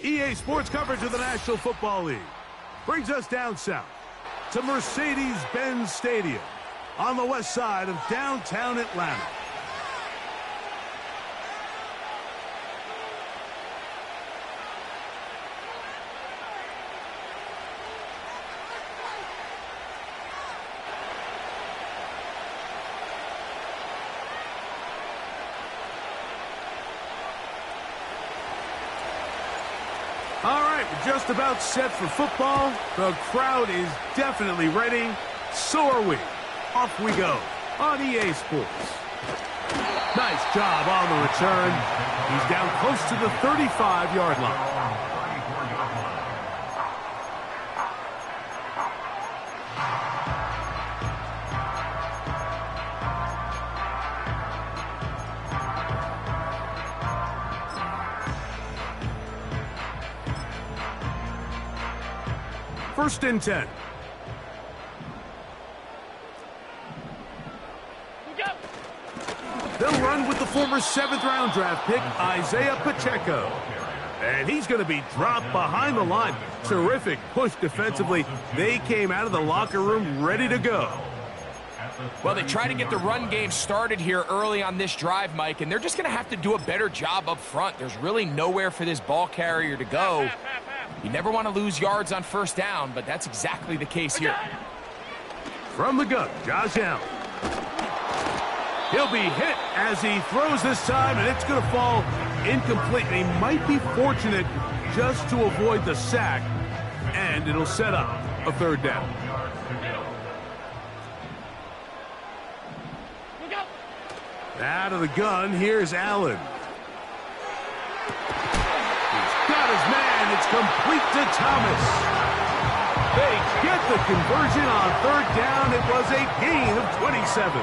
EA Sports coverage of the National Football League brings us down south to Mercedes-Benz Stadium on the west side of downtown Atlanta. All right, we're just about set for football. The crowd is definitely ready. So are we. Off we go on EA Sports. Nice job on the return. He's down close to the 35-yard line. First and 10. They'll run with the former 7th-round draft pick, Isaiah Pacheco. And he's going to be dropped behind the line. Terrific push defensively. They came out of the locker room ready to go. Well, they try to get the run game started here early on this drive, Mike, and they're just going to have to do a better job up front. There's really nowhere for this ball carrier to go. You never want to lose yards on first down, but that's exactly the case here. From the gun, Josh Allen. He'll be hit as he throws this time, and it's going to fall incomplete. And he might be fortunate just to avoid the sack, and it'll set up a third down. Out of the gun, here's Allen. He's got his man. It's complete to Thomas. They get the conversion on third down. It was a gain of 27.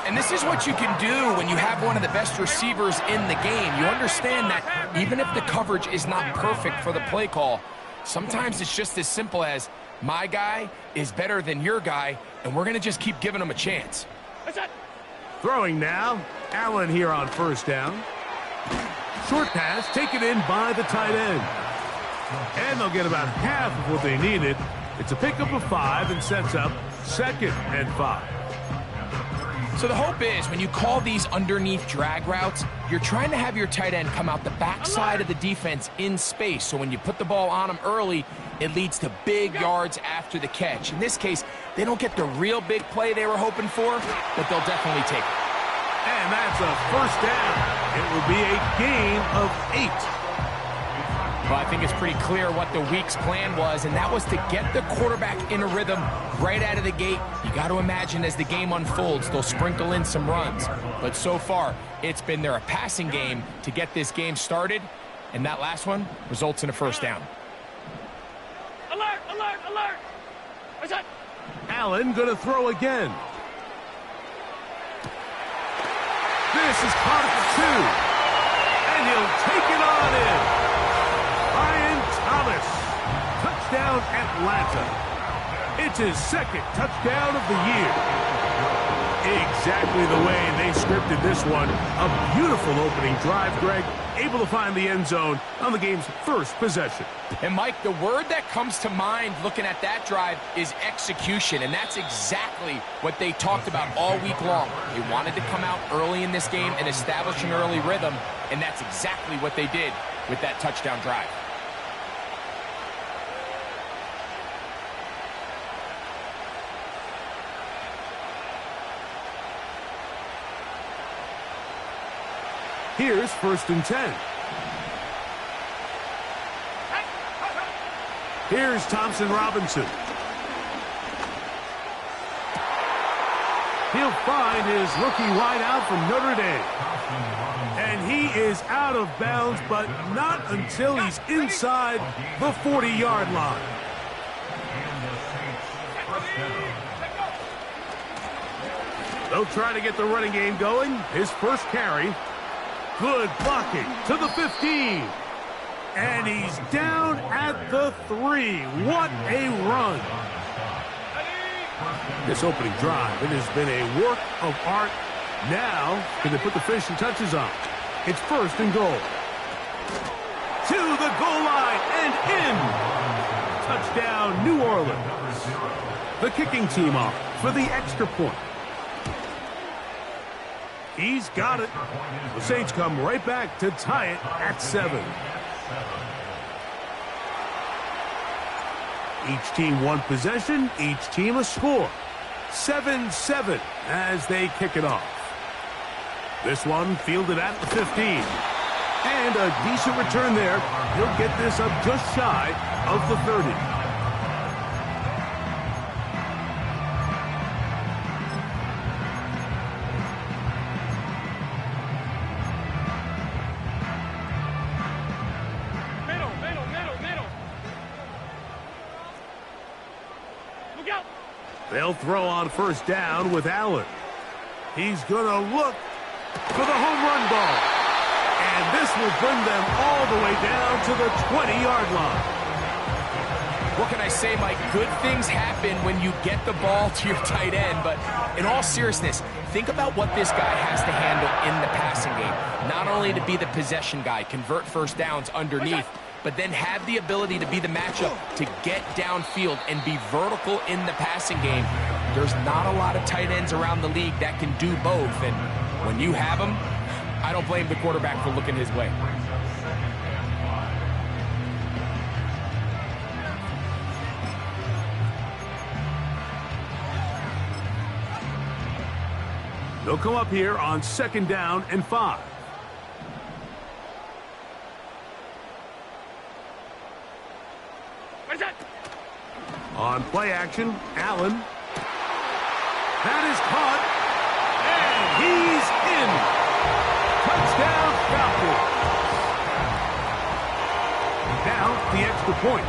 And this is what you can do when you have one of the best receivers in the game. You understand that even if the coverage is not perfect for the play call, sometimes it's just as simple as my guy is better than your guy, and we're going to just keep giving him a chance. Throwing now, Allen here on first down. Short pass taken in by the tight end. And they'll get about half of what they needed. It's a pickup of 5 and sets up 2nd and 5. So the hope is when you call these underneath drag routes, you're trying to have your tight end come out the backside of the defense in space. So when you put the ball on him early, it leads to big yards after the catch. In this case, they don't get the real big play they were hoping for, but they'll definitely take it. And that's a first down. It will be a gain of 8. Well, I think it's pretty clear what the week's plan was, and that was to get the quarterback in a rhythm right out of the gate. You got to imagine as the game unfolds, they'll sprinkle in some runs. But so far, it's been their passing game to get this game started, and that last one results in a first down. Alert, alert, alert! What's that? Allen going to throw again. This is caught at the 2, and he'll take it on in. Thomas, touchdown Atlanta. It's his 2nd touchdown of the year. Exactly the way they scripted this one. A beautiful opening drive, Greg. Able to find the end zone on the game's first possession. And Mike, the word that comes to mind looking at that drive is execution, and that's exactly what they talked about all week long. They wanted to come out early in this game and establish an early rhythm, and that's exactly what they did with that touchdown drive. Here's 1st and 10. Here's Thompson Robinson. He'll find his rookie wideout from Notre Dame. And he is out of bounds, but not until he's inside the 40-yard line. They'll try to get the running game going. His first carry. Good blocking to the 15. And he's down at the 3. What a run. This opening drive, it has been a work of art. Now, can they put the finishing touches on? It's 1st and goal. to the goal line and in. Touchdown, New Orleans. The kicking team off for the extra point. He's got it. The Saints come right back to tie it at 7. Each team one possession, each team a score. 7-7 as they kick it off. This one fielded at the 15. And a decent return there. He'll get this up just shy of the 30. They'll throw on first down with Allen. He's going to look for the home run ball. And this will bring them all the way down to the 20-yard line. What can I say, Mike? Good things happen when you get the ball to your tight end. But in all seriousness, think about what this guy has to handle in the passing game. Not only to be the possession guy, convert first downs underneath, but then have the ability to be the matchup to get downfield and be vertical in the passing game. There's not a lot of tight ends around the league that can do both, and when you have them, I don't blame the quarterback for looking his way. They'll come up here on 2nd down and 5. On play action, Allen. That is caught. And he's in. Touchdown, Falcons. Now, the extra point.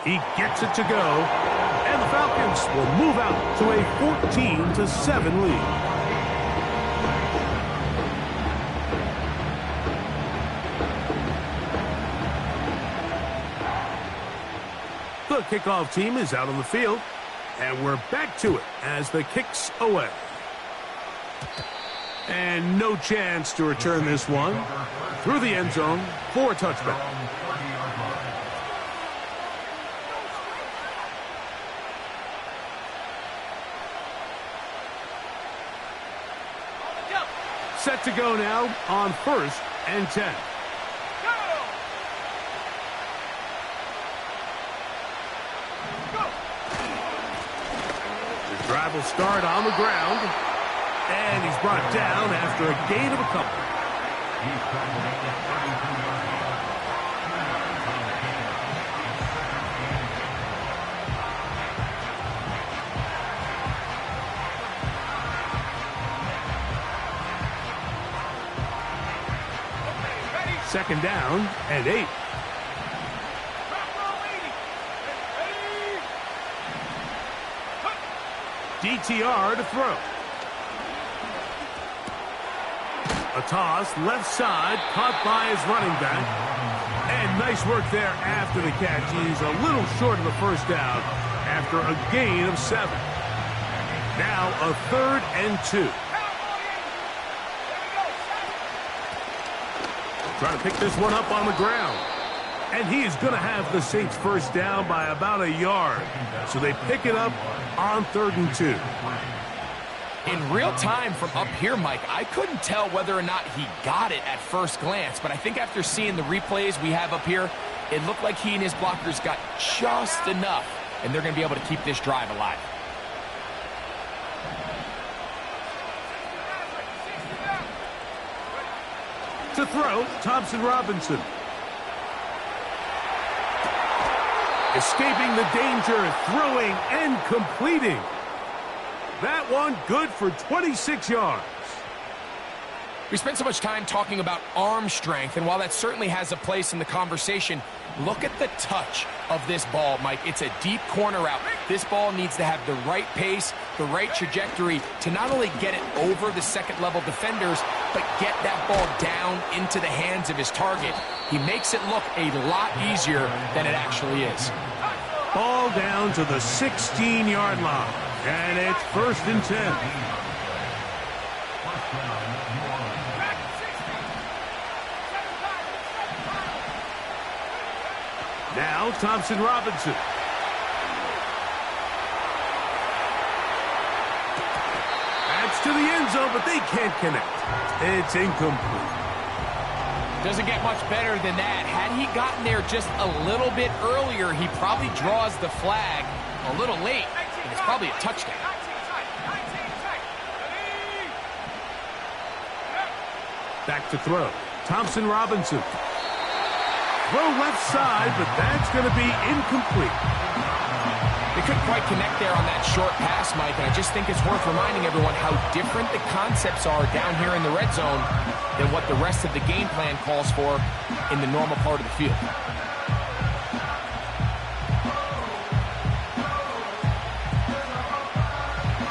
He gets it to go. And the Falcons will move out to a 14-7 lead. The kickoff team is out on the field, and we're back to it as the kick's away. And no chance to return this one through the end zone for a touchback. Set to go now on 1st and 10. Drive will start on the ground, and he's brought down after a gain of a couple. Second down and 8. DTR to throw. A toss, left side, caught by his running back. And nice work there after the catch. He's a little short of the first down after a gain of 7. Now a 3rd and 2. Trying to pick this one up on the ground. And he is going to have the Saints first down by about a yard. So they pick it up on 3rd and 2. In real time from up here, Mike, I couldn't tell whether or not he got it at first glance, but I think after seeing the replays we have up here, it looked like he and his blockers got just enough, and they're going to be able to keep this drive alive. To throw, Thompson Robinson. Escaping the danger, throwing and completing. That one good for 26 yards. We spent so much time talking about arm strength, and while that certainly has a place in the conversation, look at the touch of this ball, Mike. It's a deep corner route. This ball needs to have the right pace, the right trajectory to not only get it over the second-level defenders, but get that ball down into the hands of his target. He makes it look a lot easier than it actually is. Ball down to the 16-yard line, and it's 1st and 10. Now Thompson Robinson. That's to the end zone, but they can't connect. It's incomplete. Doesn't get much better than that. Had he gotten there just a little bit earlier, he probably draws the flag a little late, and it's probably a touchdown. Back to throw. Thompson Robinson. Throw left side, but that's going to be incomplete. They couldn't quite connect there on that short pass, Mike, and I just think it's worth reminding everyone how different the concepts are down here in the red zone than what the rest of the game plan calls for in the normal part of the field.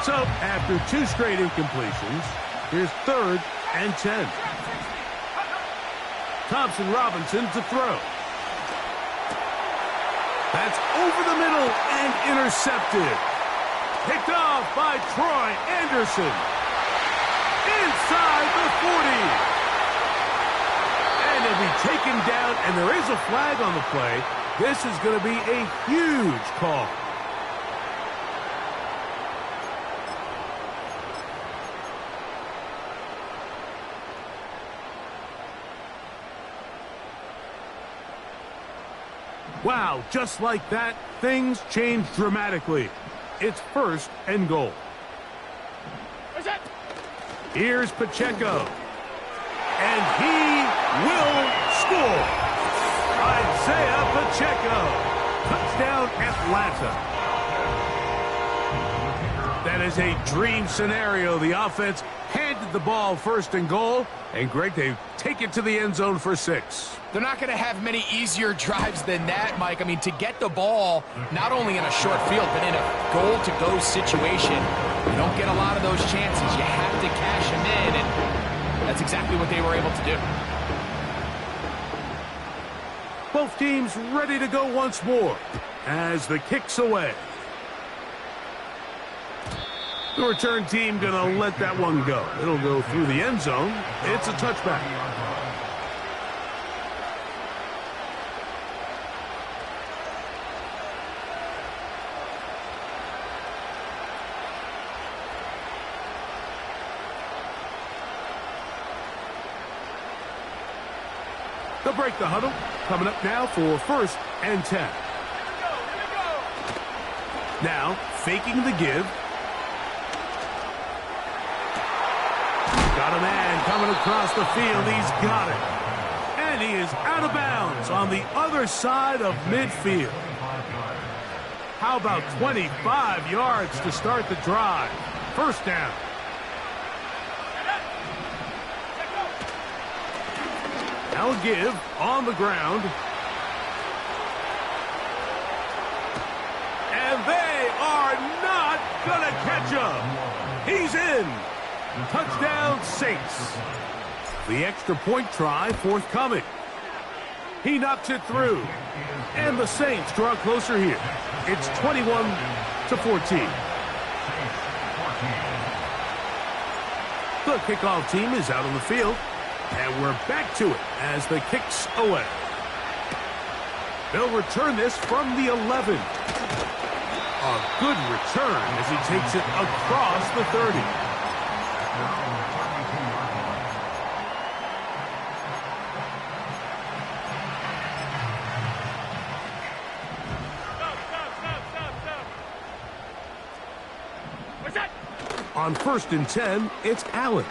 So, after 2 straight incompletions, here's 3rd and 10. Thompson Robinson to throw. That's over the middle and intercepted. Picked off by Troy Anderson. Inside the 40. And he'll be taken down, and there is a flag on the play. This is going to be a huge call. Wow, just like that, things change dramatically. It's 1st and goal. Where's that? Here's Pacheco. And he will score. Isaiah Pacheco. Touchdown, Atlanta. That is a dream scenario. The offense handed the ball 1st and goal. And Greg, they take it to the end zone for 6. They're not going to have many easier drives than that, Mike. I mean, to get the ball, not only in a short field, but in a goal-to-go situation, you don't get a lot of those chances. You have to cash them in, and that's exactly what they were able to do. Both teams ready to go once more as the kick's away. The return team going to let that one go. It'll go through the end zone. It's a touchback. They'll break the huddle. Coming up now for 1st and 10. Now, faking the give. Got a man coming across the field. He's got it. And he is out of bounds on the other side of midfield. How about 25 yards to start the drive? 1st down. Now a give on the ground. And they are not going to catch him. He's in. Touchdown, Saints. The extra point try forthcoming. He knocks it through. And the Saints draw closer here. It's 21-14. The kickoff team is out on the field. And we're back to it as the kick's away. They'll return this from the 11. A good return as he takes it across the 30. Where's that? On 1st and 10, it's Allen.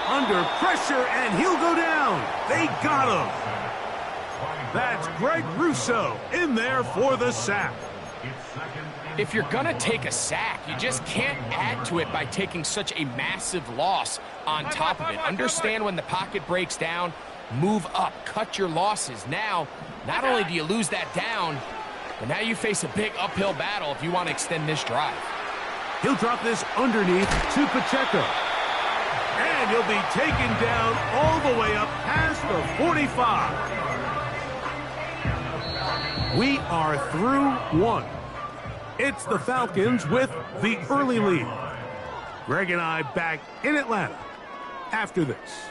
Under pressure, and he'll go down. They got him. That's Greg Rousseau in there for the sack. If you're going to take a sack, you just can't add to it by taking such a massive loss on top of it. Understand when the pocket breaks down, move up, cut your losses. Now, not only do you lose that down, but now you face a big uphill battle if you want to extend this drive. He'll drop this underneath to Pacheco. And he'll be taken down all the way up past the 45. We are through 1. It's the Falcons with the early lead. Greg and I back in Atlanta after this.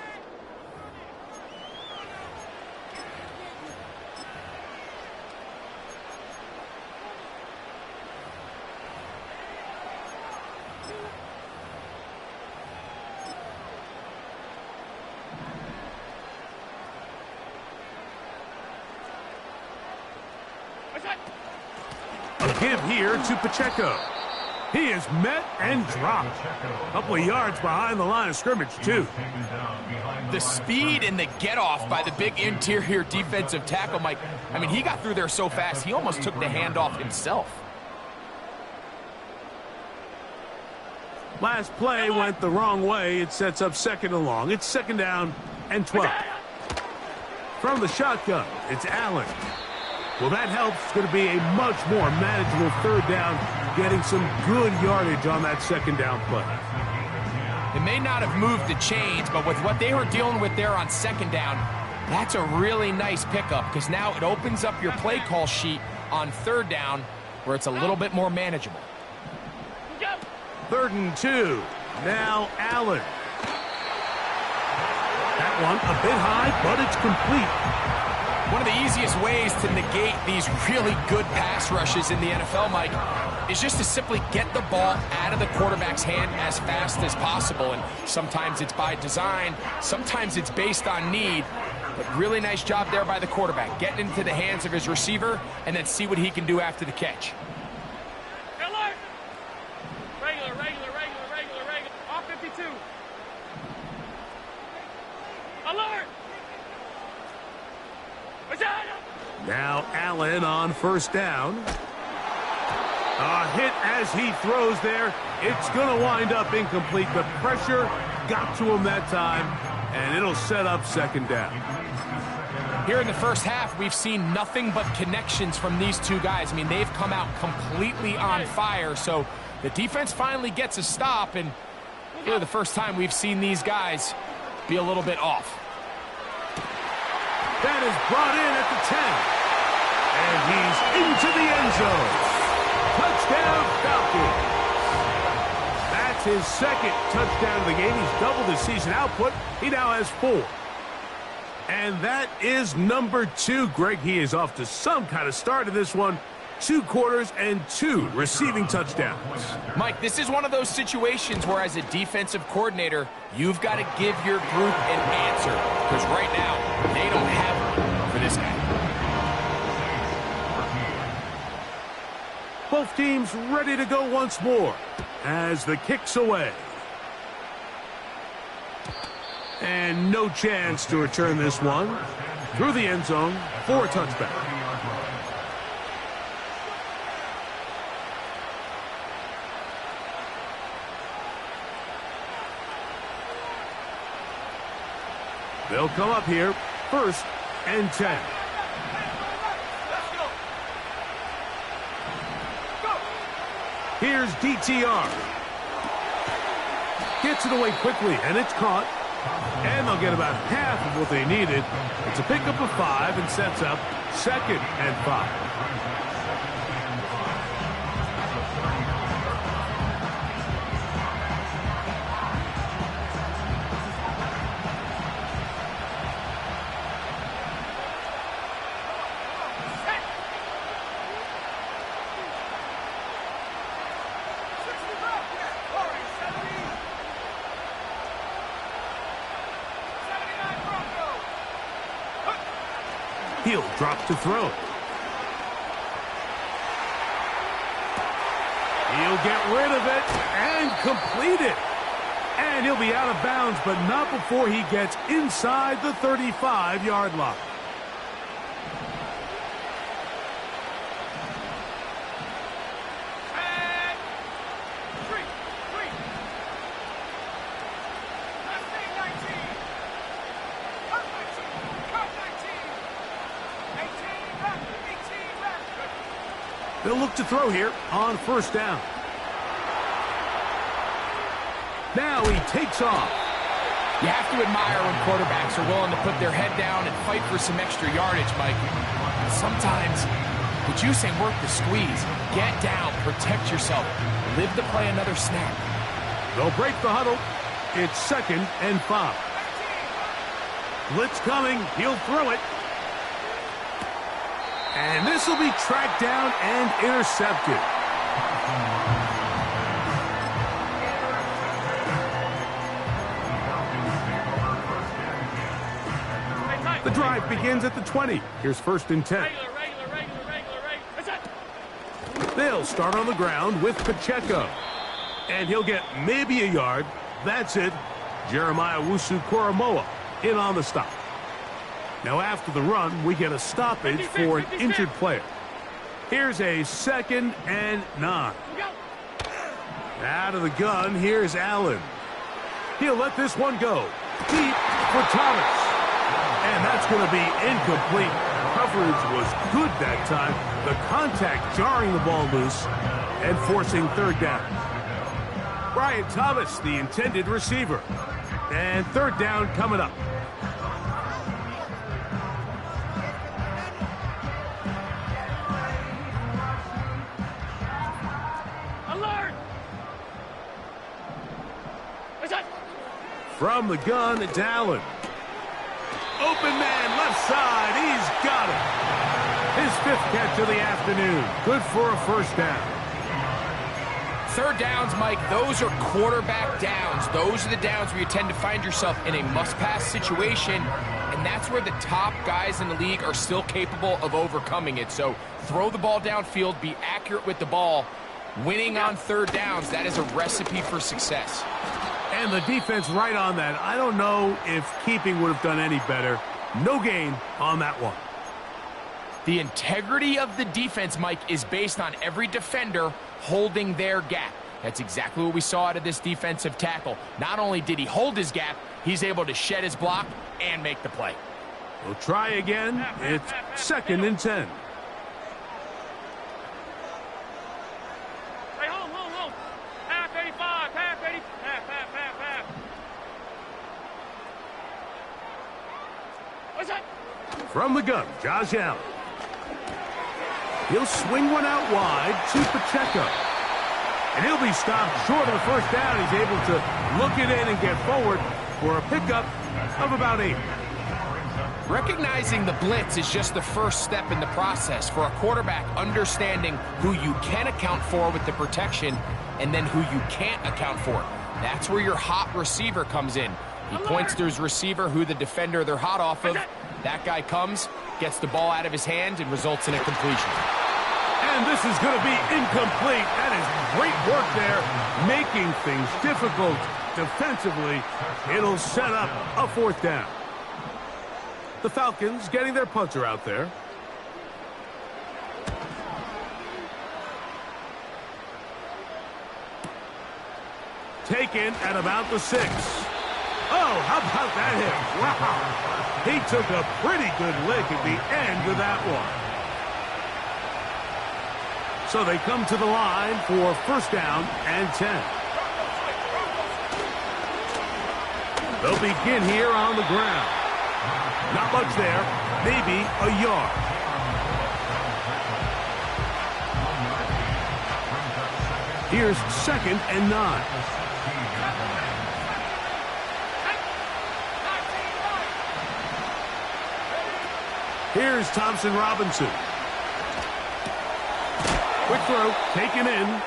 give here to Pacheco. He is met and dropped. A couple of yards behind the line of scrimmage, too. The speed and the get-off by the big interior defensive tackle, Mike. I mean, he got through there so fast, he almost took the handoff himself. Last play went the wrong way. It sets up second and long. It's second down and 12. From the shotgun, it's Allen. Well, that helps. It's going to be a much more manageable third down, getting some good yardage on that second down play. It may not have moved the chains, but with what they were dealing with there on second down, that's a really nice pickup because now it opens up your play call sheet on third down where it's a little bit more manageable. 3rd and 2. Now Allen. That one a bit high, but it's complete. One of the easiest ways to negate these really good pass rushes in the NFL, Mike, is just to simply get the ball out of the quarterback's hand as fast as possible. And sometimes it's by design, sometimes it's based on need. But really nice job there by the quarterback, getting into the hands of his receiver and then see what he can do after the catch. Regular. Off 52. Alert! Now Allen on first down. A hit as he throws there. It's going to wind up incomplete. The pressure got to him that time, and it'll set up second down. Here in the first half, we've seen nothing but connections from these two guys. I mean, they've come out completely on fire, so the defense finally gets a stop, and really the first time we've seen these guys be a little bit off. That is brought in at the 10. And he's into the end zone. Touchdown, Falcons. That's his second touchdown of the game. He's doubled his season output. He now has 4. And that is number 2. Greg, he is off to some kind of start in this one. 2 quarters and 2 receiving touchdowns. Mike, this is one of those situations where as a defensive coordinator, you've got to give your group an answer. Because right now, they don't have one for this guy. Both teams ready to go once more as the kick's away. And no chance to return this one through the end zone for a touchback. They'll come up here, 1st and 10. Here's DTR. Gets it away quickly, and it's caught. And they'll get about half of what they needed. It's a pickup of 5 and sets up 2nd and 5. He'll drop to throw. He'll get rid of it and complete it. And he'll be out of bounds, but not before he gets inside the 35-yard line. They'll look to throw here on 1st down. Now he takes off. You have to admire when quarterbacks are willing to put their head down and fight for some extra yardage, Mike. Sometimes the juice ain't worth the squeeze. Get down, protect yourself, live to play another snap. They'll break the huddle. It's 2nd and 5. Blitz coming. He'll throw it. And this will be tracked down and intercepted. The drive begins at the 20. Here's 1st and 10. They'll start on the ground with Pacheco. And he'll get maybe a yard. That's it. Jeremiah Wusu-Koramoah in on the stop. Now after the run, we get a stoppage for an injured player. Here's a 2nd and 9. Out of the gun, here's Allen. He'll let this one go. Deep for Thomas. And that's going to be incomplete. Coverage was good that time. The contact jarring the ball loose and forcing 3rd down. Brian Thomas, the intended receiver. And 3rd down coming up. Alert! From the gun, it's Allen. Open man, left side. He's got it. His 5th catch of the afternoon. Good for a 1st down. 3rd downs, Mike, those are quarterback downs. Those are the downs where you tend to find yourself in a must-pass situation, and that's where the top guys in the league are still capable of overcoming it. So throw the ball downfield, be accurate with the ball. Winning on 3rd downs, that is a recipe for success. And the defense right on that. I don't know if keeping would have done any better. No gain on that one. The integrity of the defense, Mike, is based on every defender holding their gap. That's exactly what we saw out of this defensive tackle. Not only did he hold his gap, he's able to shed his block and make the play. We'll try again. It's 2nd and 10. Hey, hold. Half 85, half 80, half. What's that? From the gun, Josh Allen. He'll swing one out wide to Pacheco. And he'll be stopped short of the 1st down. He's able to look it in and get forward for a pickup of about 8. Recognizing the blitz is just the first step in the process for a quarterback understanding who you can account for with the protection and then who you can't account for. That's where your hot receiver comes in. He points to his receiver, who the defender they're hot off of. That guy comes, gets the ball out of his hand, and results in a completion. And this is going to be incomplete. That is great work there, making things difficult defensively. It'll set up a 4th down. The Falcons getting their punter out there. Taken at about the 6. Oh, how about that hit? Wow. He took a pretty good lick at the end of that one. So they come to the line for 1st down and 10. They'll begin here on the ground. Not much there, maybe a yard. Here's 2nd and 9. Here's Thompson Robinson. Quick throw, taken in.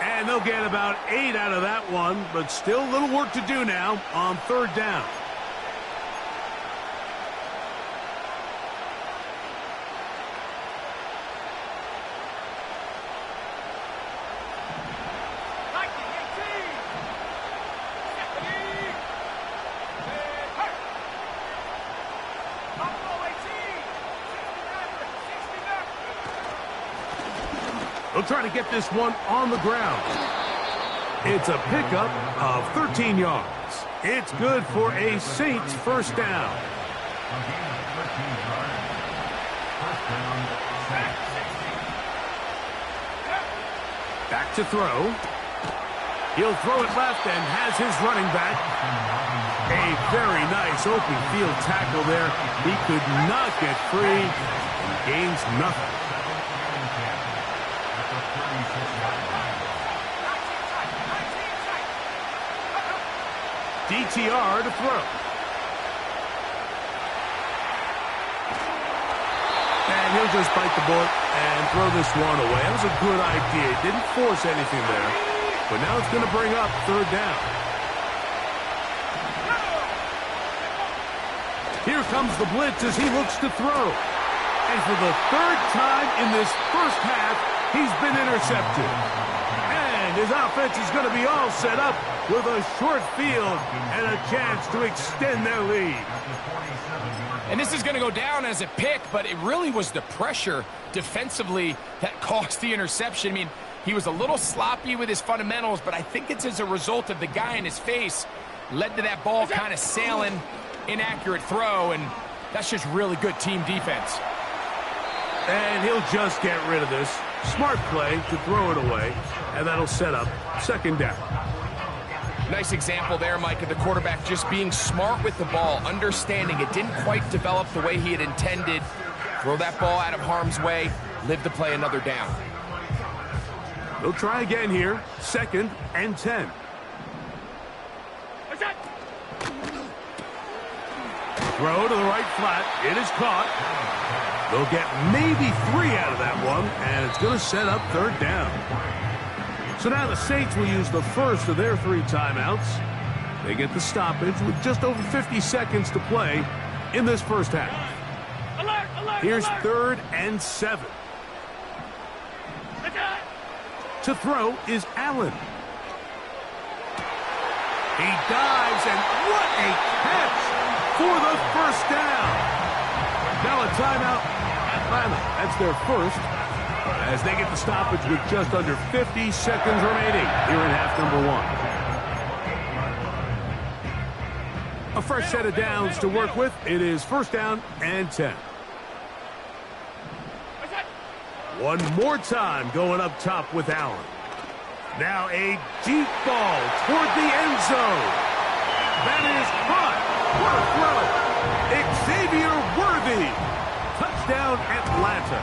And they'll get about 8 out of that one, but still a little work to do now on 3rd down. They'll try to get this one on the ground. It's a pickup of 13 yards. It's good for a Saints 1st down. Back to throw. He'll throw it left and has his running back. A very nice open field tackle there. He could not get free and gains nothing. DTR to throw. And he'll just bite the bullet and throw this one away. That was a good idea. Didn't force anything there. But now it's going to bring up 3rd down. Here comes the blitz as he looks to throw. And for the 3rd time in this 1st half, He's been intercepted. And his offense is going to be all set up with a short field and a chance to extend their lead. And this is going to go down as a pick, but it really was the pressure defensively that caused the interception. I mean, he was a little sloppy with his fundamentals, but I think it's as a result of the guy in his face led to that ball kind of sailing, inaccurate throw, and that's just really good team defense. And he'll just get rid of this. Smart play to throw it away, and that'll set up second down. Nice example there, Mike, of the quarterback just being smart with the ball, understanding it didn't quite develop the way he had intended. Throw that ball out of harm's way, live to play another down. They'll try again here, 2nd and 10. Throw to the right flat. It is caught. They'll get maybe 3 out of that one, and it's going to set up 3rd down. So now the Saints will use the first of their 3 timeouts. They get the stoppage with just over 50 seconds to play in this first half. Here's 3rd and 7. To throw is Allen. He dives, and what a catch for the first down. Now a timeout, Atlanta. That's their first, as they get the stoppage with just under 50 seconds remaining here in half number 1. A fresh set of downs to work with. It is 1st down and 10. One more time going up top with Allen. Now a deep ball toward the end zone. That is caught. What a throw. Xavier Worthy. Touchdown, Atlanta.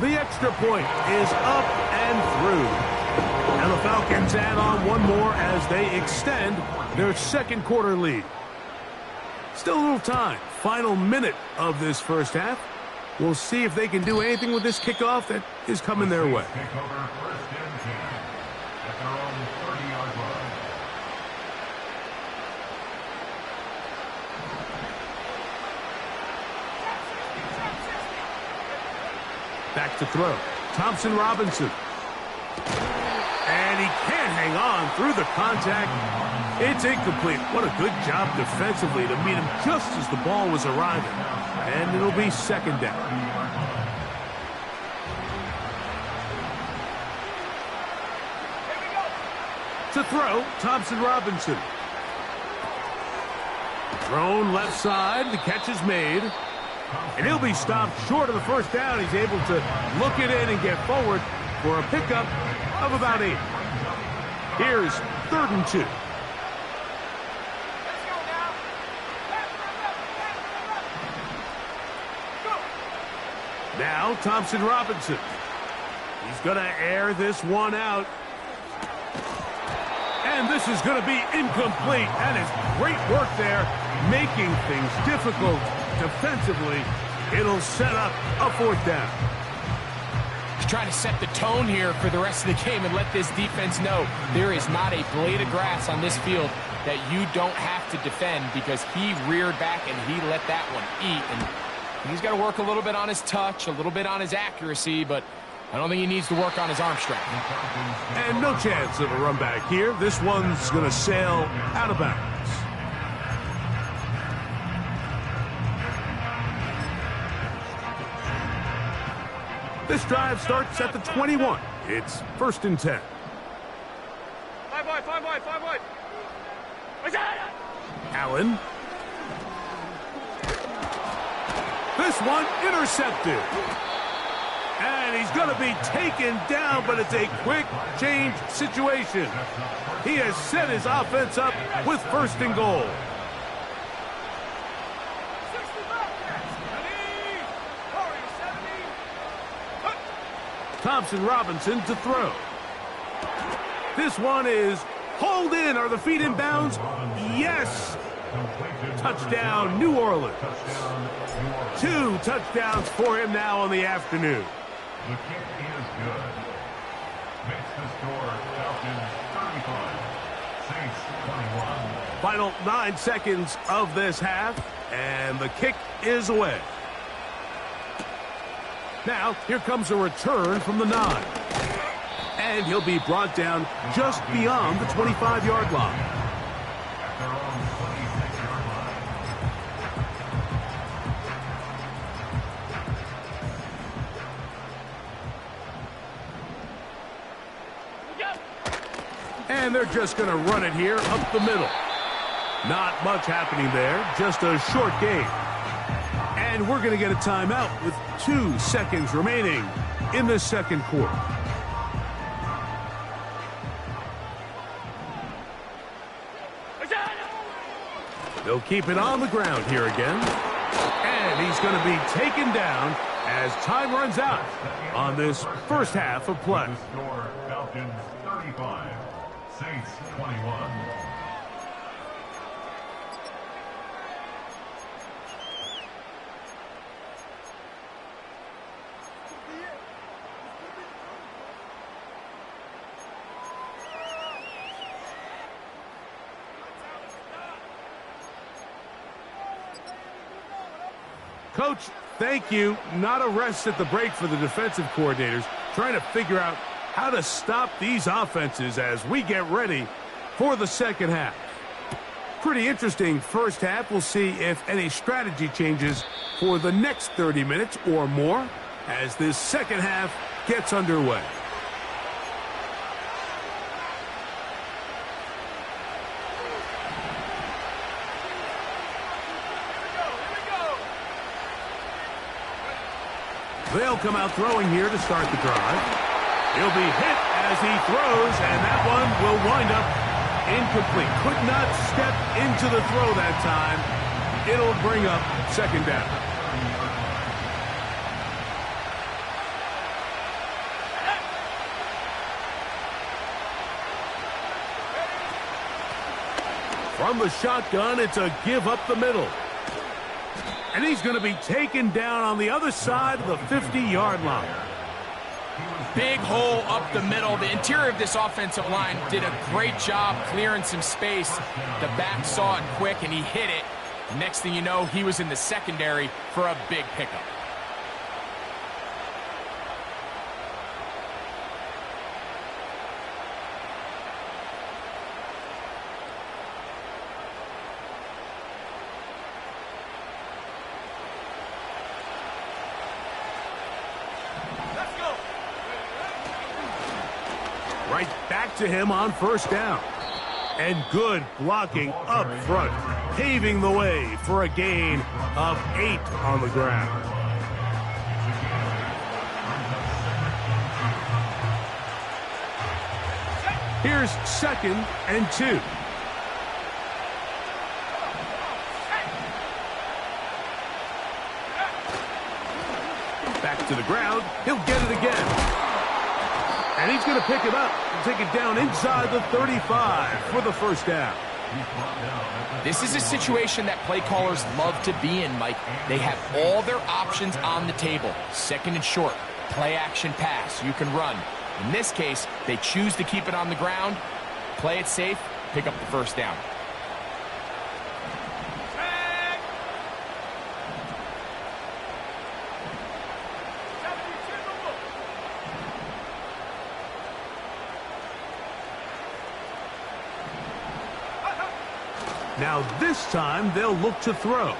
The extra point is up and through. And the Falcons add on one more as they extend their 2nd quarter lead. Still a little time. Final minute of this first half. We'll see if they can do anything with this kickoff that is coming their way. Back to throw. Thompson Robinson. And he can't hang on through the contact. It's incomplete. What a good job defensively to meet him just as the ball was arriving. And it'll be 2nd down. To throw, Thompson Robinson. Thrown left side. The catch is made. And he'll be stopped short of the first down. He's able to look it in and get forward for a pickup of about 8. Here's 3rd and 2. Now Thompson Robinson. He's going to air this one out. And this is going to be incomplete. That is great work there, making things difficult defensively. It'll set up a 4th down. He's trying to set the tone here for the rest of the game and let this defense know there is not a blade of grass on this field that you don't have to defend, because he reared back and he let that one eat. And he's got to work a little bit on his touch, a little bit on his accuracy, but I don't think he needs to work on his arm strength. And no chance of a run back here. This one's going to sail out of bounds. This drive starts at the 21. It's 1st and 10. 5 wide, 5 wide, 5 wide. Allen. This one intercepted. And he's going to be taken down, but it's a quick change situation. He has set his offense up with 1st and goal. Thompson Robinson to throw. This one is hauled in. Are the feet in bounds? Yes. Touchdown, New Orleans. 2 touchdowns for him now on the afternoon. The kick is good. Makes the score Falcons 35, Saints 21. Final 9 seconds of this half, and the kick is away. Now, here comes a return from the 9. And he'll be brought down just beyond the 25-yard line. At their own 26-yard line. And they're just going to run it here up the middle. Not much happening there, just a short game. And we're going to get a timeout with 2 seconds remaining in the second quarter. They'll keep it on the ground here again. And he's going to be taken down as time runs out on this first half of play. The score, Falcons 35, Saints 21. Coach, thank you. Not a rest at the break for the defensive coordinators, trying to figure out how to stop these offenses as we get ready for the second half. Pretty interesting first half. We'll see if any strategy changes for the next 30 minutes or more as this second half gets underway. They'll come out throwing here to start the drive. He'll be hit as he throws, and that one will wind up incomplete. Could not step into the throw that time. It'll bring up second down. From the shotgun, it's a give up the middle. And he's going to be taken down on the other side of the 50-yard line. Big hole up the middle. The interior of this offensive line did a great job clearing some space. The back saw it quick, and he hit it. Next thing you know, he was in the secondary for a big pickup. Right back to him on first down. And good blocking up front, paving the way for a gain of 8 on the ground. Here's 2nd and 2. Back to the ground. He'll get it again. And he's going to pick it up and take it down inside the 35 for the first down. This is a situation that play callers love to be in, Mike. They have all their options on the table. Second and short, play action pass, you can run. In this case, they choose to keep it on the ground, play it safe, pick up the first down. Now this time they'll look to throw.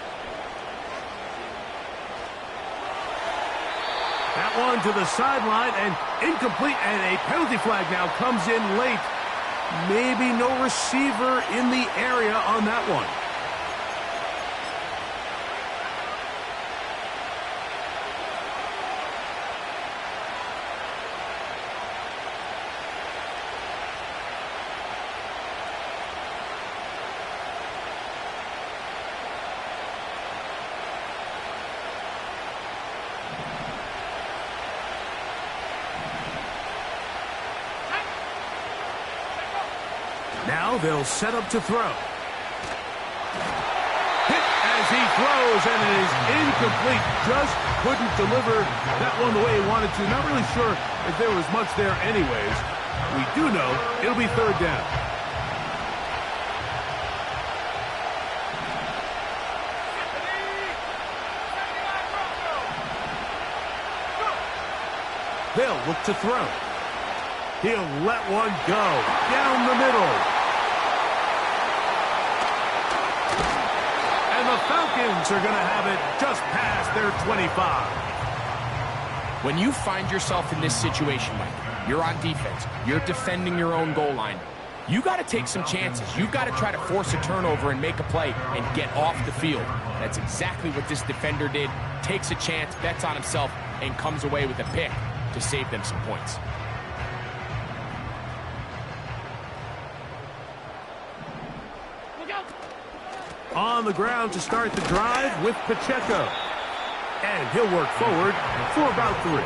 That one to the sideline and incomplete, and a penalty flag now comes in late. Maybe no receiver in the area on that one. Now they'll set up to throw. Hit as he throws, and it is incomplete. Just couldn't deliver that one the way he wanted to. Not really sure if there was much there anyways. We do know it'll be third down. They'll look to throw. He'll let one go down the middle. And the Falcons are going to have it just past their 25. When you find yourself in this situation, Mike, you're on defense, you're defending your own goal line, you got to take some chances. You've got to try to force a turnover and make a play and get off the field. That's exactly what this defender did. Takes a chance, bets on himself, and comes away with a pick to save them some points. On the ground to start the drive with Pacheco. And he'll work forward for about 3.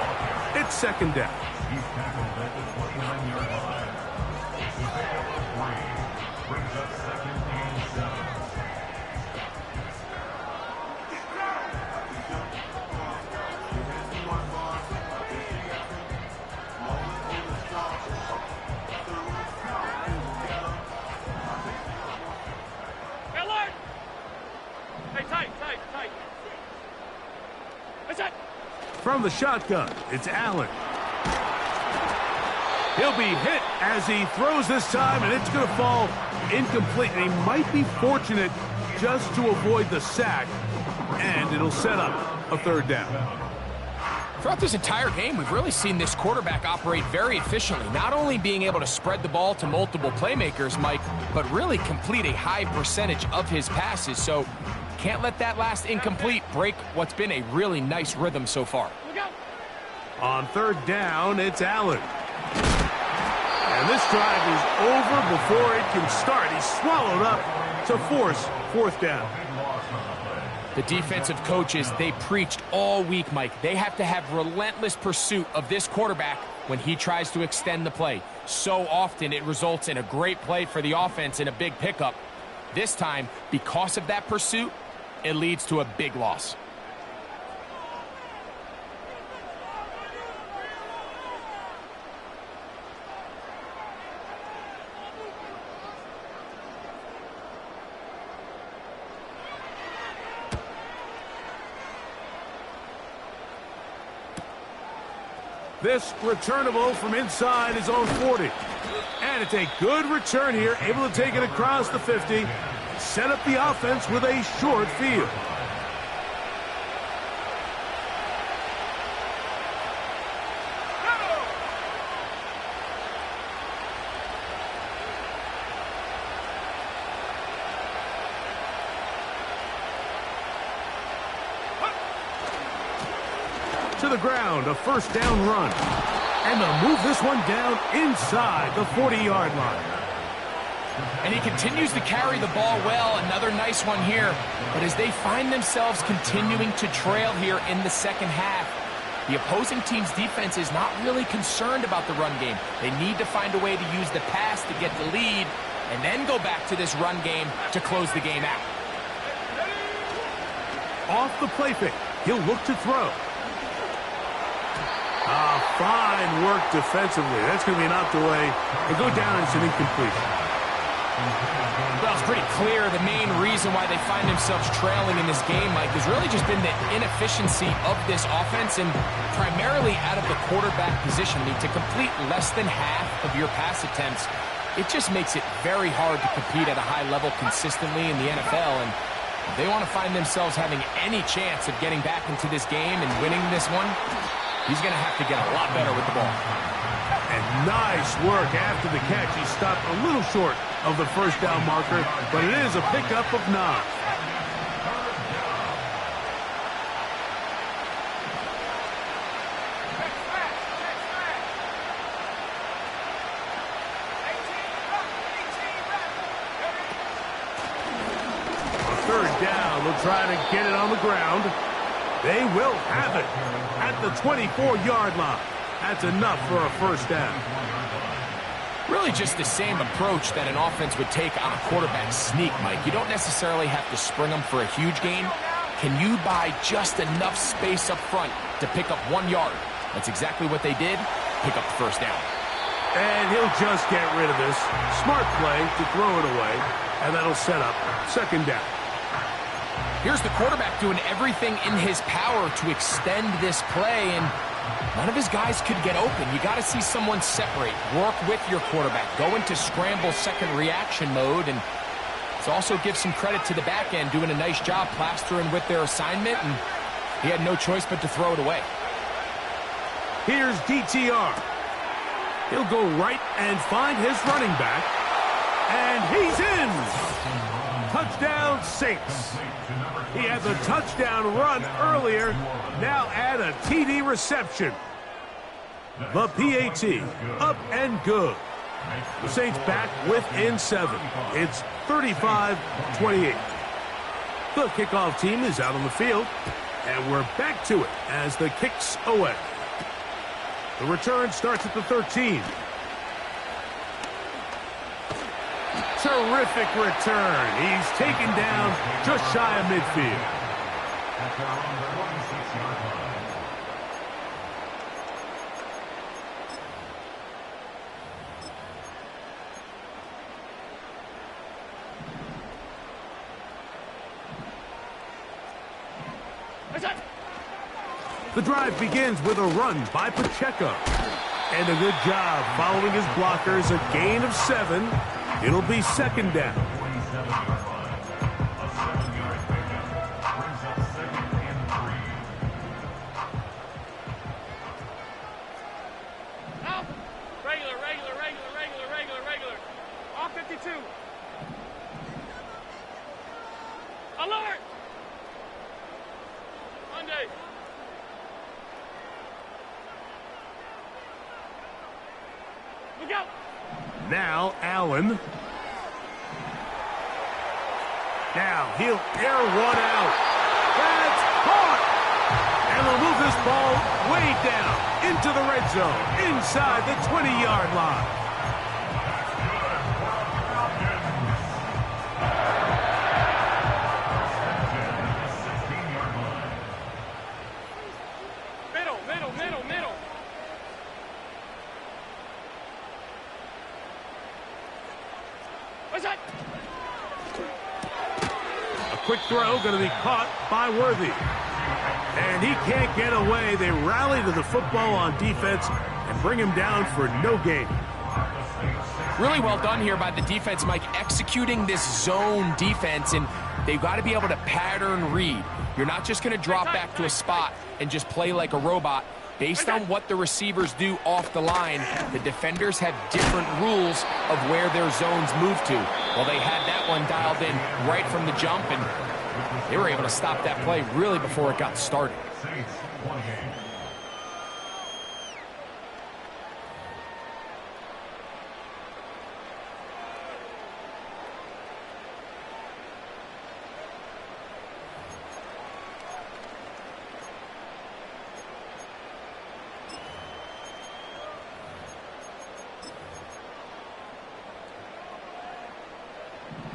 It's second down. He's tackled at the 29-yard line. It's a pickup of 3. Brings up second and 7. From the shotgun, it's Allen. He'll be hit as he throws this time, and it's going to fall incomplete. And he might be fortunate just to avoid the sack, and it'll set up a third down. Throughout this entire game, we've really seen this quarterback operate very efficiently, not only being able to spread the ball to multiple playmakers, Mike, but really complete a high percentage of his passes. So can't let that last incomplete break what's been a really nice rhythm so far. On third down, it's Allen. And this drive is over before it can start. He's swallowed up to force fourth down. The defensive coaches, they preached all week, Mike. They have to have relentless pursuit of this quarterback when he tries to extend the play. So often it results in a great play for the offense and a big pickup. This time, because of that pursuit, it leads to a big loss. This returnable from inside his own 40. And it's a good return here, able to take it across the 50, set up the offense with a short field. To the ground, a first down run. And they'll move this one down inside the 40-yard line. And he continues to carry the ball well. Another nice one here. But as they find themselves continuing to trail here in the second half, the opposing team's defense is not really concerned about the run game. They need to find a way to use the pass to get the lead and then go back to this run game to close the game out. Off the play fake, he'll look to throw. Fine work defensively. That's going to be knocked away. It'll go down and it's an incompletion. Well, it's pretty clear the main reason why they find themselves trailing in this game, Mike, has really just been the inefficiency of this offense and primarily out of the quarterback position. I mean, to complete less than half of your pass attempts, it just makes it very hard to compete at a high level consistently in the NFL. And if they want to find themselves having any chance of getting back into this game and winning this one, he's going to have to get a lot better with the ball. And nice work after the catch. He stopped a little short of the first down marker, but it is a pickup of 9. Third down, they'll try to get it on the ground. They will have it at the 24-yard line. That's enough for a first down. Really just the same approach that an offense would take on a quarterback sneak, Mike. You don't necessarily have to spring them for a huge gain. Can you buy just enough space up front to pick up 1 yard? That's exactly what they did. Pick up the first down. And he'll just get rid of this. Smart play to throw it away, and that'll set up second down. Here's the quarterback doing everything in his power to extend this play, and None of his guys could get open. You got to see someone separate, work with your quarterback, go into scramble second reaction mode, and it also gives some credit to the back end doing a nice job plastering with their assignment, and he had no choice but to throw it away. Here's DTR. He'll go right and find his running back, and he's in. Touchdown, Saints. He had the touchdown run earlier. Now add a TD reception. The PAT, up and good. The Saints back within 7. It's 35-28. The kickoff team is out on the field, and we're back to it as the kick's away. The return starts at the 13. Terrific return. He's taken down just shy of midfield. At their own 46-yard line. The drive begins with a run by Pacheco. And a good job following his blockers, a gain of 7. It'll be second down. 27-yard line. A 7-yard pickup brings up 2nd and 3. Out. Regular. All 52. Alert. Monday. Look out. Now Allen. Now he'll air one out. That's caught. And they'll move this ball way down into the red zone, inside the 20-yard line. Middle. What's that? A quick throw going to be caught by Worthy. And he can't get away. They rally to the football on defense and bring him down for no gain. Really well done here by the defense, Mike, executing this zone defense, and they've got to be able to pattern read. You're not just going to drop back to a spot and just play like a robot. Based on what the receivers do off the line, the defenders have different rules of where their zones move to. Well, they had that one dialed in right from the jump, and they were able to stop that play really before it got started. Saints, 1 game.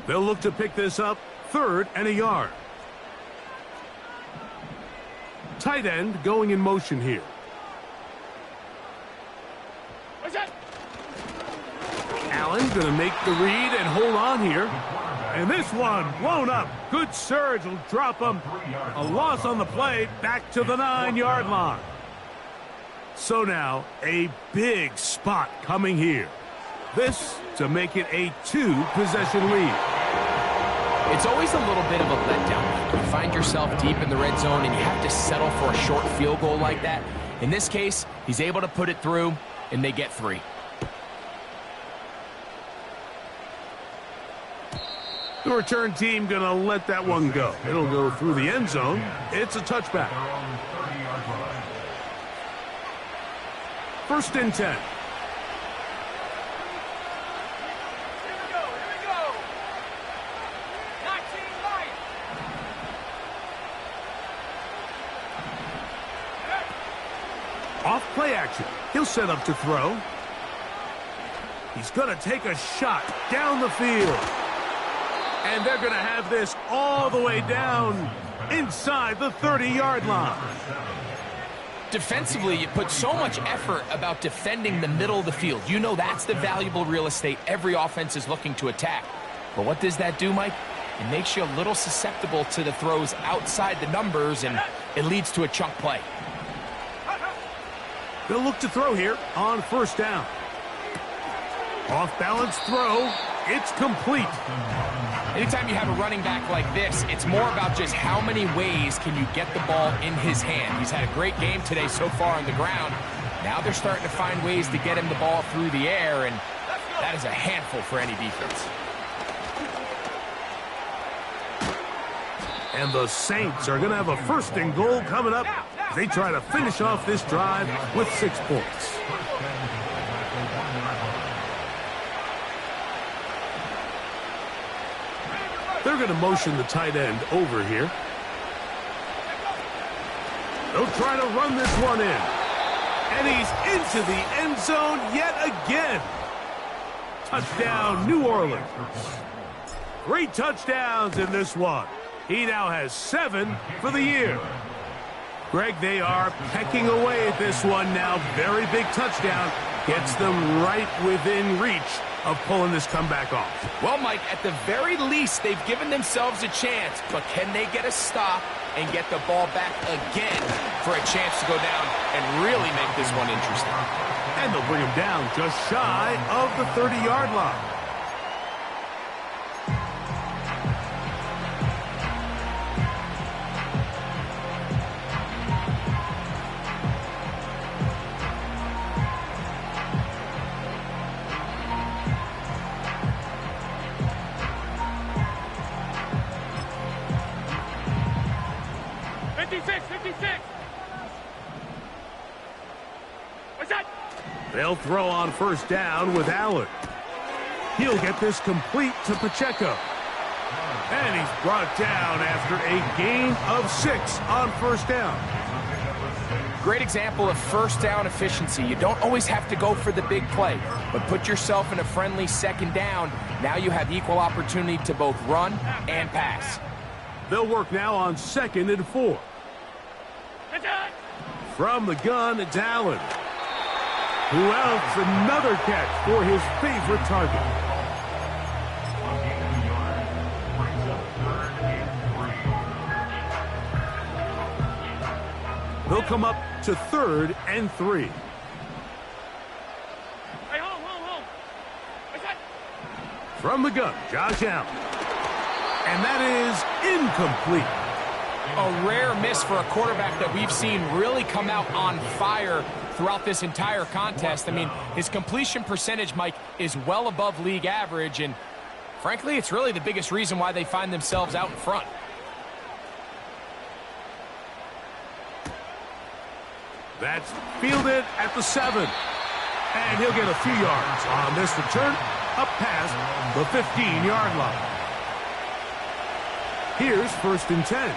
They'll look to pick this up, 3rd and a yard. Tight end going in motion here. What's that? Allen going to make the read and hold on here. And this one blown up. Good surge will drop him. A loss on the play, back to the 9-yard line. So now a big spot coming here. This to make it a 2-possession lead. It's always a little bit of a letdown. You find yourself deep in the red zone and you have to settle for a short field goal like that. In this case, he's able to put it through, and they get 3. The return team going to let that one go. It'll go through the end zone. It's a touchback. 1st and 10. Off play action. He'll set up to throw. He's going to take a shot down the field. And they're going to have this all the way down inside the 30-yard line. Defensively, you put so much effort about defending the middle of the field. You know that's the valuable real estate every offense is looking to attack. But what does that do, Mike? It makes you a little susceptible to the throws outside the numbers, and it leads to a chunk play. They'll look to throw here on first down. Off-balance throw. It's complete. Anytime you have a running back like this, it's more about just how many ways can you get the ball in his hand. He's had a great game today so far on the ground. Now they're starting to find ways to get him the ball through the air, and that is a handful for any defense. And the Saints are going to have a first and goal coming up as they try to finish off this drive with 6 points. They're going to motion the tight end over here. They'll try to run this one in. And he's into the end zone yet again. Touchdown, New Orleans. 3 touchdowns in this one. He now has 7 for the year. Greg, they are pecking away at this one now. Very big touchdown. Gets them right within reach of pulling this comeback off. Well, Mike, at the very least, they've given themselves a chance, but can they get a stop and get the ball back again for a chance to go down and really make this one interesting? And they'll bring him down just shy of the 30-yard line. They'll throw on first down with Allen. He'll get this complete to Pacheco. And he's brought down after a gain of 6 on first down. Great example of first down efficiency. You don't always have to go for the big play, but put yourself in a friendly second down. Now you have equal opportunity to both run and pass. They'll work now on 2nd and 4. From the gun, it's Allen. Who else? Another catch for his favorite target. They'll come up to 3rd and 3. Hey, home. From the gun, Josh Allen. And that is incomplete. A rare miss for a quarterback that we've seen really come out on fire throughout this entire contest. I mean, his completion percentage, Mike, is well above league average, and frankly, it's really the biggest reason why they find themselves out in front. That's fielded at the 7. And he'll get a few yards on this return up past the 15-yard line. Here's 1st and 10.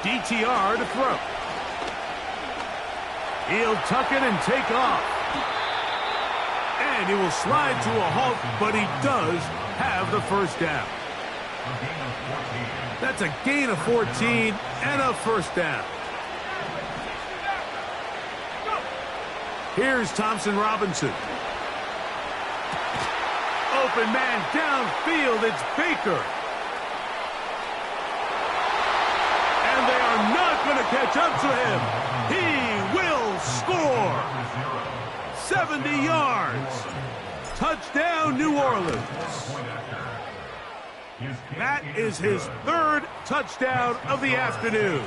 DTR to throw. He'll tuck it and take off. And he will slide to a halt, but he does have the first down. That's a gain of 14 and a first down. Here's Thompson Robinson. Open man downfield, it's Baker. And they are not going to catch up to him. He will score. 70 yards. Touchdown, New Orleans. That is his 3rd touchdown of the afternoon.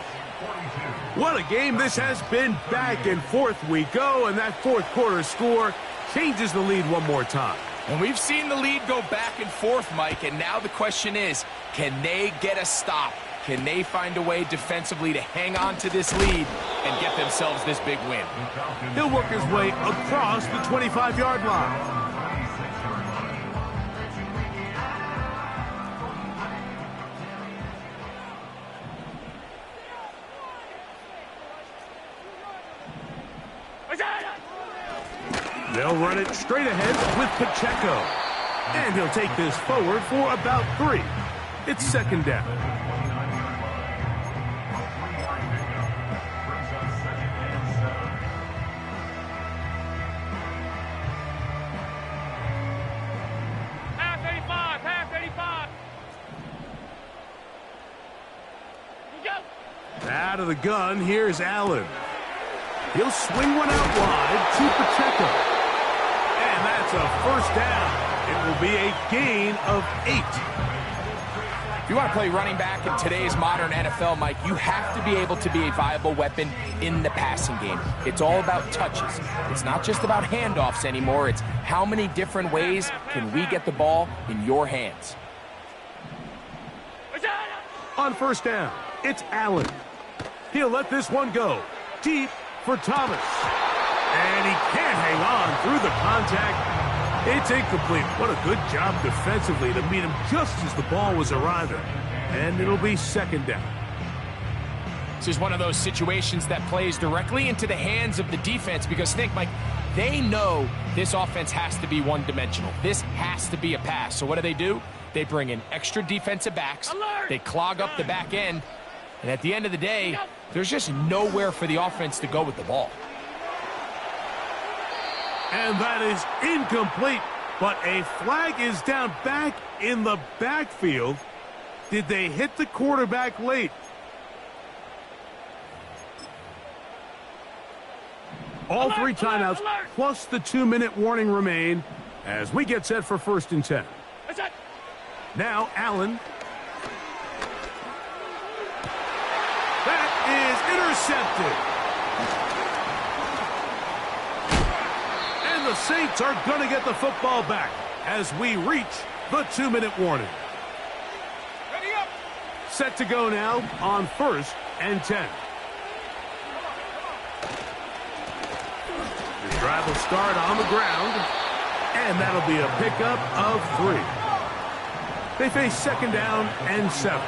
What a game this has been. Back and forth we go, and that 4th quarter score changes the lead one more time. And we've seen the lead go back and forth, Mike, and now the question is, can they get a stop? Can they find a way defensively to hang on to this lead and get themselves this big win? He'll work his way across the 25-yard line. They'll run it straight ahead with Pacheco. And he'll take this forward for about 3. It's 2nd down. Half 85. You go. Out of the gun, here's Allen. He'll swing one out wide to Pacheco. And that's a first down. It will be a gain of 8. If you want to play running back in today's modern NFL, Mike, you have to be able to be a viable weapon in the passing game. It's all about touches. It's not just about handoffs anymore. It's how many different ways can we get the ball in your hands. On first down, it's Allen. He'll let this one go deep for Thomas. And he can't hang on through the contact. It's incomplete. What a good job defensively to meet him just as the ball was arriving. And it'll be second down. This is one of those situations that plays directly into the hands of the defense because, think, Mike, they know this offense has to be one-dimensional. This has to be a pass. So what do? They bring in extra defensive backs. They clog up the back end. And at the end of the day, there's just nowhere for the offense to go with the ball. And that is incomplete. But a flag is down back in the backfield. Did they hit the quarterback late? All three timeouts plus the 2-minute warning remain as we get set for 1st and 10. Now Allen. That is intercepted. And the Saints are going to get the football back as we reach the 2-minute warning. Set to go now on 1st and 10. The drive will start on the ground, and that'll be a pickup of 3. They face 2nd down and 7.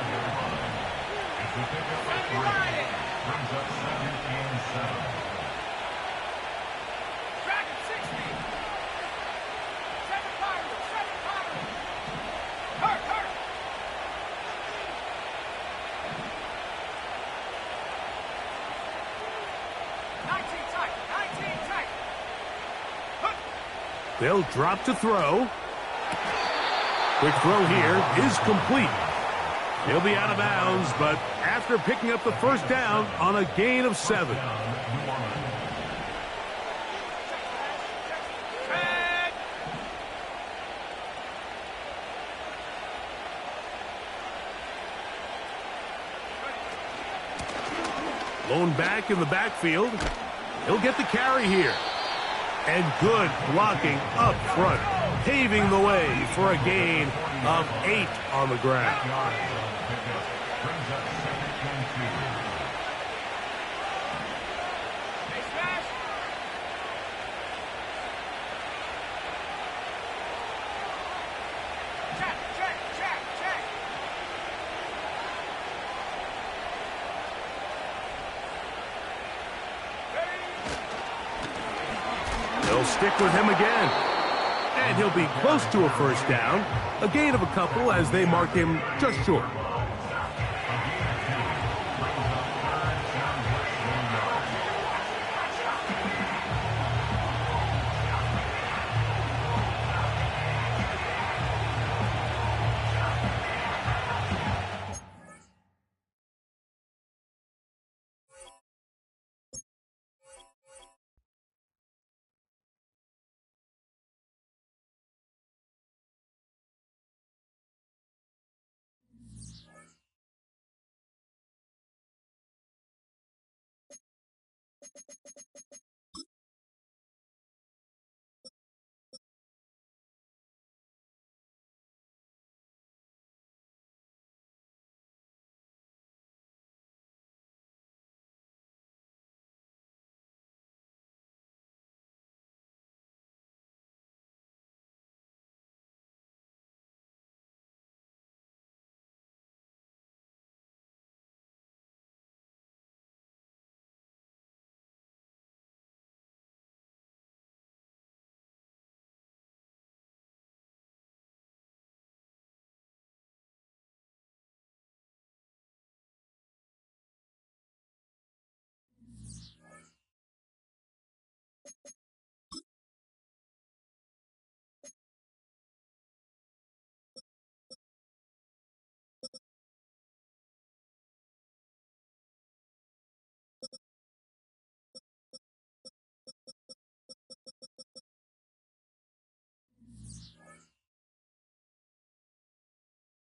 They'll drop to throw. Quick throw here is complete. He'll be out of bounds, but after picking up the first down on a gain of 7. Lone back in the backfield. He'll get the carry here. And good blocking up front, paving the way for a gain of 8 on the ground. They'll stick with him again. And he'll be close to a first down. A gain of a couple as they mark him just short.